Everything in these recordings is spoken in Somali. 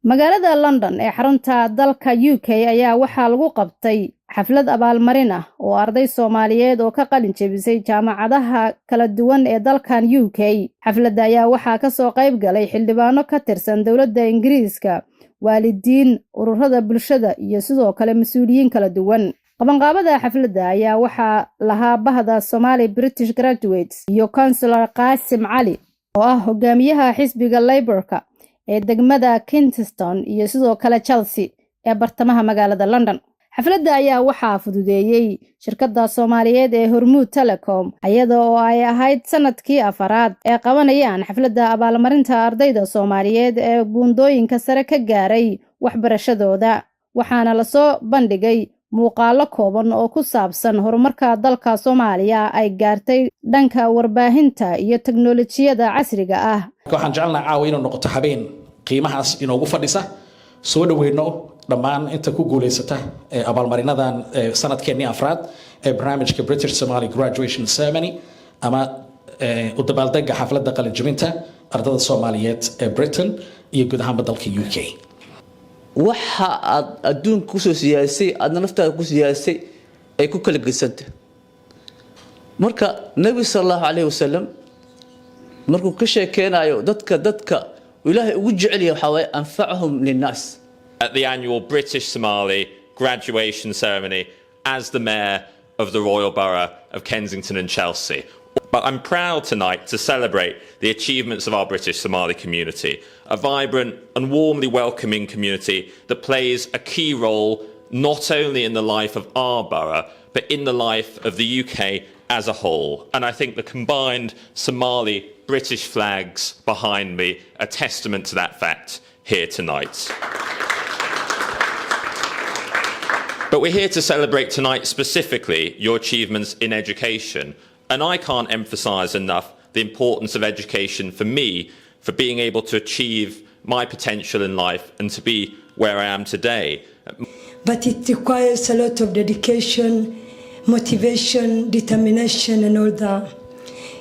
magaalada London ee xarunta dalka UK ayaa waxaa lagu qabtay xaflad abaalmarin ah oo arday Soomaaliyeed oo ka qalin jebisay jaamacadaha kala duwan ee dalkan UK. xafladda ayaa waxaa ka soo qayb galay xildhibaano ka tirsan dawladda Ingiriiska, waalidiin, ururada bulshada iyo sidoo kale mas'uuliyiin kala duwan. qabanqaabada xafladda ayaa waxaa lahaa bahda Somali British Graduates iyo Councillor Qaasim Cali oo ah hogaamiyaha xisbiga Labourka ee degmada Kensington iyo sidoo kale Chelsea ee bartamaha magaalada London. xafladda ayaa waxaa fududeeyay shirkadda Soomaaliyeed ee Hormuud Telecom iyadoo oo ay ahayd sanadkii afaraad ee qabanayaan xafladda abaalmarinta ardayda Soomaaliyeed ee buundooyinka sare ka gaaray waxbarashadooda, waxaana la soo bandhigay muuqaalo kooban oo ku saabsan horumarka dalka Soomaaliya ay gaartay dhanka warbaahinta iyo teknoolajiyada casriga ah. waxaan jecelnahay caawa inuu noqoto habeen qiimahaas inoogu fadhisa soo dhaweyno dhammaan inta ku guuleysata abaalmarinadan sanadkeenii afraad ee barnaamijka British Somali Graduation Ceremony ama u dabaaldega xafladda qalinjebinta ardayda Soomaaliyeed ee Britain iyo guud ahaan dalka UK. waxa aad adduunka ku soo siyaasay aadna naftaada ku siyaasay ay ku kala geysanta marka nabi sallallahu alayhi wasallam markuu ka sheekeenayo dadka ilaahay ugu jecel yahay waxa way anfa'uhum linnas. At the annual British Somali graduation ceremony as the mayor of the Royal Borough of Kensington and Chelsea. But I'm proud tonight to celebrate the achievements of our British Somali community, a vibrant and warmly welcoming community that plays a key role not only in the life of our borough, but in the life of the UK as a whole. And I think the combined Somali-British flags behind me are testament to that fact here tonight. But we're here to celebrate tonight specifically your achievements in education. And I can't emphasise enough the importance of education for me, for being able to achieve my potential in life and to be where I am today. But it requires a lot of dedication, motivation, determination and all that.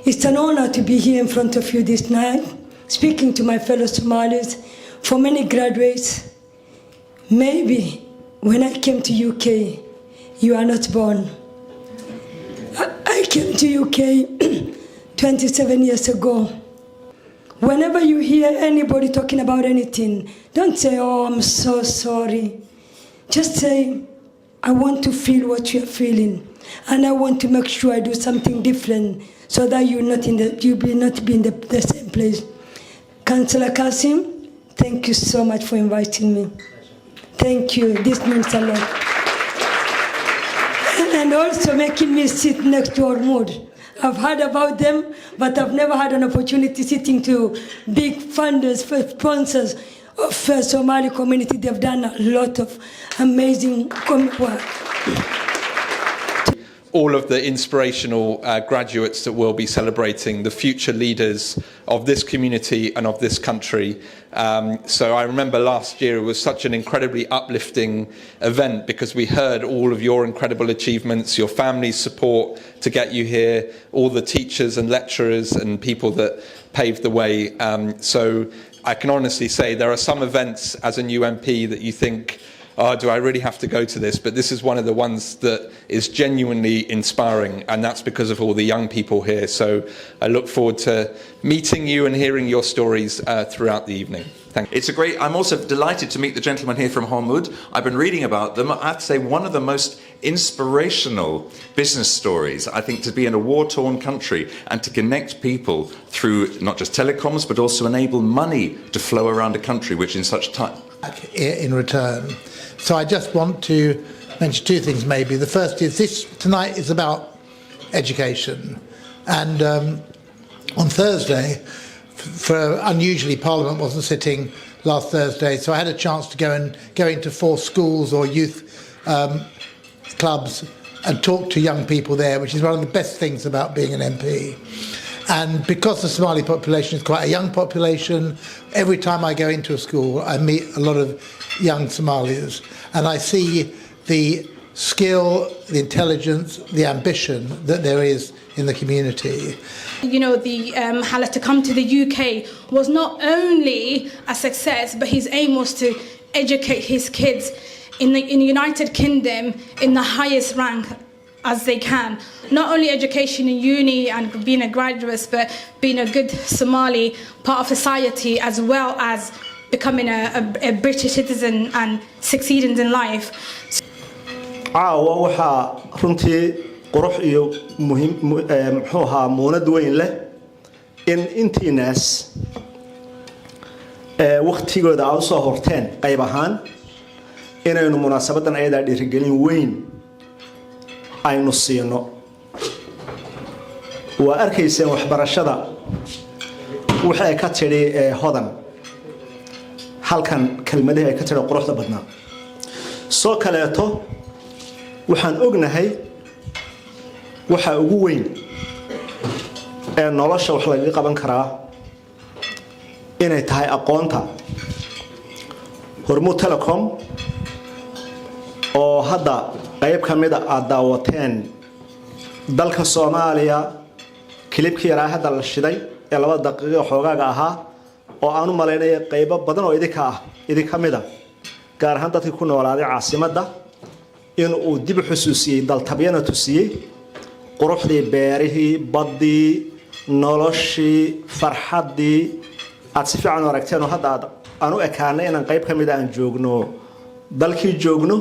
It's an honor to be here in front of you this night, speaking to my fellow Somalis. For many graduates, maybe when I came to UK, you are not born. I came to UK 27 years ago. Whenever you hear anybody talking about anything, don't say, oh, I'm so sorry. Just say, I want to feel what you're feeling. And I want to make sure I do something different so that you will not be in the same place. Councillor Qasim, thank you so much for inviting me. Thank you. This means a lot. And also making me sit next to Hormuud. I've heard about them, but I've never had an opportunity sitting to big funders, sponsors of Somali community. They've done a lot of amazing work. All of the inspirational graduates that will be celebrating the future leaders of this community and of this country. So I remember last year it was such an incredibly uplifting event because we heard all of your incredible achievements, your family's support to get you here, all the teachers and lecturers and people that paved the way. So I can honestly say there are some events as a new MP that you think, oh, do I really have to go to this? But this is one of the ones that is genuinely inspiring, and that's because of all the young people here. So I look forward to meeting you and hearing your stories throughout the evening. Thank you. I'm also delighted to meet the gentleman here from Hormuud. I've been reading about them. I have to say one of the most inspirational business stories, I think, to be in a war-torn country and to connect people through not just telecoms, but also enable money to flow around a country, which in such time... In return. So I just want to mention two things maybe. The first is this tonight is about education. And on Thursday, for unusually Parliament wasn't sitting last Thursday, so I had a chance to go into 4 schools or youth clubs and talk to young people there, which is one of the best things about being an MP. And because the Somali population is quite a young population, every time I go into a school, I meet a lot of young Somalis, and I see the skill, the intelligence, the ambition that there is in the community. You know, the Hala to come to the UK was not only a success, but his aim was to educate his kids in the United Kingdom in the highest rank as they can. Not only education in uni and being a graduate, but being a good Somali part of society, as well as becoming a British citizen and succeeding in life. caawa waxaa runtii qurux iyo muxuu ahaa muunad weyn leh in intiinaas waqtigooda aad usoo horteen qayb ahaan inaynu munaasabadan ayadaa dhiirigelin weyn aynu siino. waa arkayseen waxbarashada waxay ka tidhi hodan halkan kelmadihii ay ka tidhi quruxda badnaa. soo kaleeto waxaan ognahay waxa ugu weyn ee nolosha wax laga qaban karaa inay tahay aqoonta. Hormuud Telecom oo hadda qayb ka mid ah daawateen dalka Soomaaliya klibkii yaraa hadda la shiday ee 2 daqiiqo xoogaaga ahaa oo aanu maleynay qaybo badan oo idinka mid ah gaar ahaan dadkii ku noolaaday caasimadda in uu dib u xusuusiyay daltabyana tusiyay quruxdii beerihii baddii noloshii farxaddii aad si fiican u aragteen oo hadda aan u ekaanay inaan qayb ka mid aan joogno dalkii joogno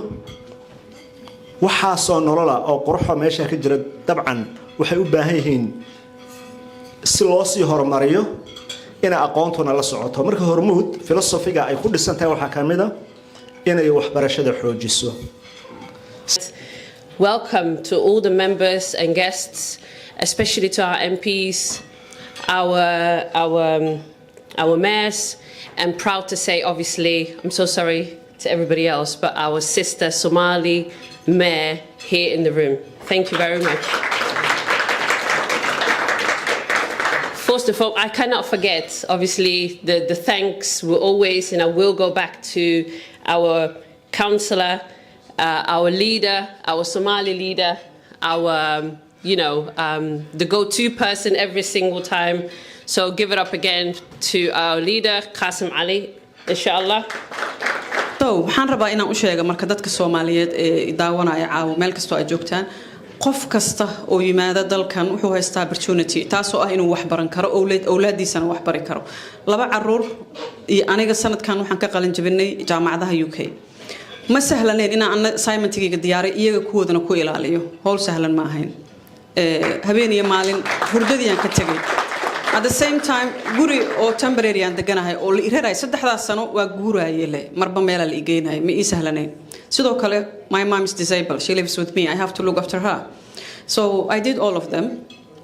waxaasoo nolola oo quruxo meesha ka jira dabcan waxay u baahan yihiin si loo sii horumariyo ina aqoontuna la socoto. marka hormuud filosofiga ay ku dhisan tahay waxa ka mid ah inay waxbarashada xoojiso. Welcome to all the members and guests, especially to our MPs, our mayors, and proud to say, obviously, I'm so sorry to everybody else, but our sister Somali mayor here in the room. Thank you very much. First of all, I cannot forget, obviously, the thanks will always, and I will go back to our councillor, our leader, our Somali leader, our, the go-to person every single time. So give it up again to our leader, Qasim Ali, inshallah. So, waxaan rabaa inaan u sheego marka dadka Soomaaliyeed ee daawanaya caawa meel kasta ay joogtaan qof kasta oo yimaada dalkan wuxuu haystaa opportunity taasoo ah inuu wax baran karo awlaadiisana wax bari karo. 2 caruur iyo aniga sanadkan waxaan ka qalin jabinay jaamacadaha UK. ma sahlaneen inaan assignment-iga diyaariyo iyaga kuwoodana ku ilaaliyo howl sahlan ma ahayn. habeen iyo maalin hurdadiyaan ka tagay. At the same time, guri oo temporary aan deganahay oo la iraray 3 sano waa guuraaye le marba meel la igeenay ma ii sahlaneen. sidoo kale my mom is disabled. She lives with me. I have to look after her. So I did all of them.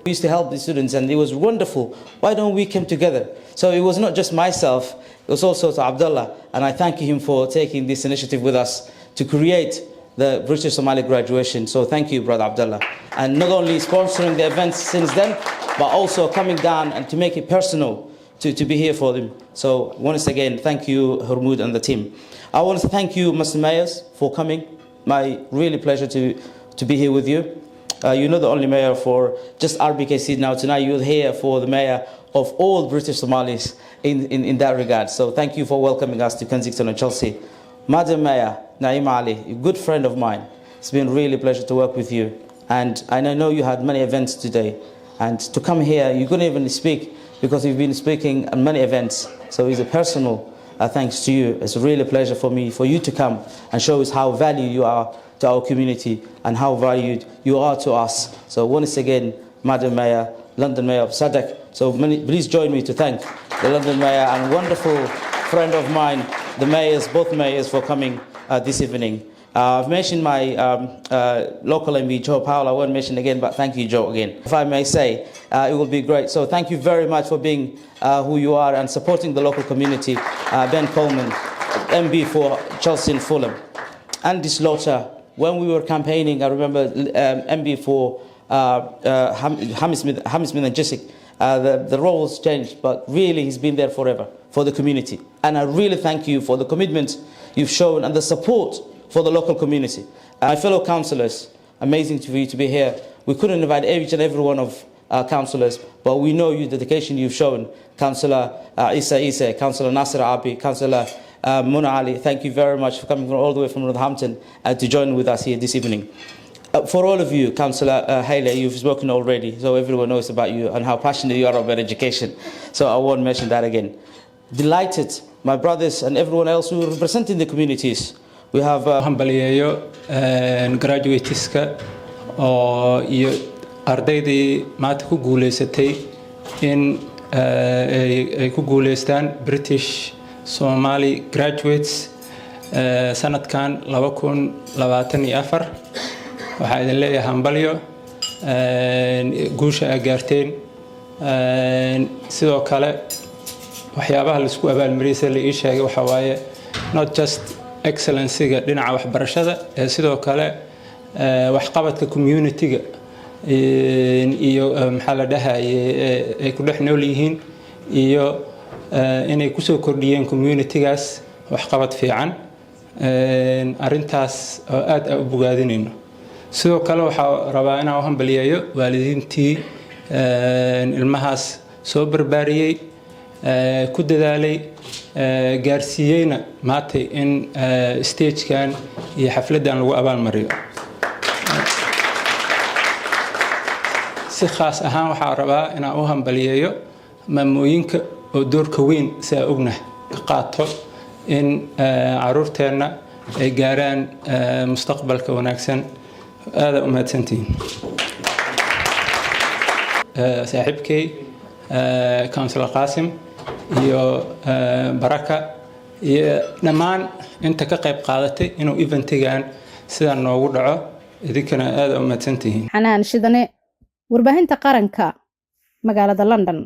We used to help the students and it was wonderful. Why don't we come together? So it was not just myself, it was also to Abdullah, and I thank him for taking this initiative with us to create the British Somali graduation. So thank you, Brother Abdullah. And not only sponsoring the events since then, but also coming down and to make it personal to be here for them. So once again, thank you, Hormood and the team. I want to thank you, Mr. Mayors, for coming. My really pleasure to be here with you. You're not the only mayor for just RBKC now. Tonight you're here for the mayor of all British Somalis in that regard. So thank you for welcoming us to Kensington and Chelsea. Madam Mayor, Naeem Ali, a good friend of mine. It's been really a pleasure to work with you. And I know you had many events today. And to come here, you couldn't even speak because you've been speaking at many events. So it's a personal thanks to you. It's really a pleasure for me, for you to come and show us how valued you are to our community and how valued you are to us. So once again, Madam Mayor, London Mayor of Sadek. So please join me to thank the London Mayor and wonderful friend of mine, the mayors, both mayors, for coming this evening. I've mentioned my local MB, Joe Powell. I won't mention again, but thank you, Joe, again. If I may say, it will be great. So thank you very much for being who you are and supporting the local community. Ben Coleman, MB for Chelsea and Fulham. Andy Slaughter, when we were campaigning, I remember MB for Hammersmith and Jessic. The roles changed, but really he's been there forever for the community. And I really thank you for the commitment you've shown and the support for the local community. My fellow councillors, amazing for you to be here. We couldn't invite each and every one of our councillors, but we know your dedication you've shown. Councillor Isa, Councillor Nasser Abi, Councillor Muna Ali, thank you very much for coming from all the way from Northampton to join with us here this evening. For all of you, Councillor Haile, you've spoken already, so everyone knows about you and how passionate you are about education. So I won't mention that again. Delighted, my brothers and everyone else who are representing the communities. We have graduateska iyo ardaydii maanta ku guuleysatay in ay ku guuleystaan British Somali graduates sanadkan 2024 waxaa idin leeyahay hambalyo guusha ay gaarteen sidoo kale waxyaabaha la isku abaalmariyay la ii sheegay waxa waaye not just excellency-ga dhinaca waxbarashada sidoo kale waxqabadka community-ga iyo maxaa la dhahaayay ay ku dhex nool yihiin iyo inay ku soo kordhiyeen community-gaas waxqabad fiican arintaas oo aad u bogaadinayno sidoo kale waxaa rabaa inaan u hambaliyeeyo waalidiintii ilmahaas soo barbaariyay ku dadaalay gaarsiiyeyna maantay in stage-kan iyo xafladan lagu abaalmariyo si khaas ahaan waxaa rabaa inaan u hambaliyeeyo maamooyinka oo doorka weyn si ay ognahay ka qaato in caruurteenna ay gaaraan mustaqbalka wanaagsan aad u mahadsantihiin saaxiibkay Councillor Qasim iyo Baraka iyo dhammaan inta ka qayb qaadatay inuu eventigan sida noogu dhaco idinkana aad u mahadsantihiin xanaan shidane warbaahinta qaranka magaalada London